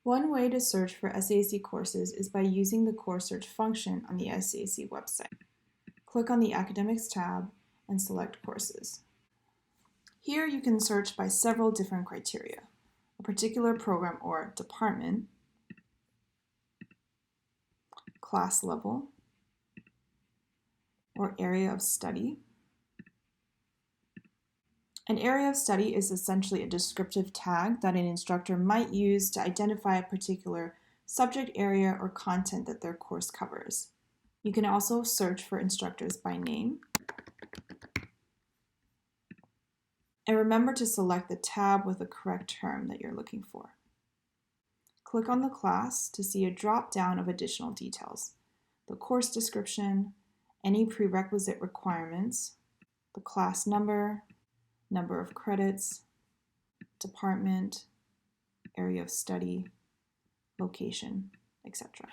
One way to search for SAIC courses is by using the course search function on the SAIC website. Click on the Academics tab and select Courses. Here you can search by several different criteria: a particular program or department, class level, or area of study. An area of study is essentially a descriptive tag that an instructor might use to identify a particular subject area or content that their course covers. You can also search for instructors by name. And remember to select the tab with the correct term that you're looking for. Click on the class to see a drop-down of additional details: the course description, any prerequisite requirements, the class number, number of credits, department, area of study, location, etc.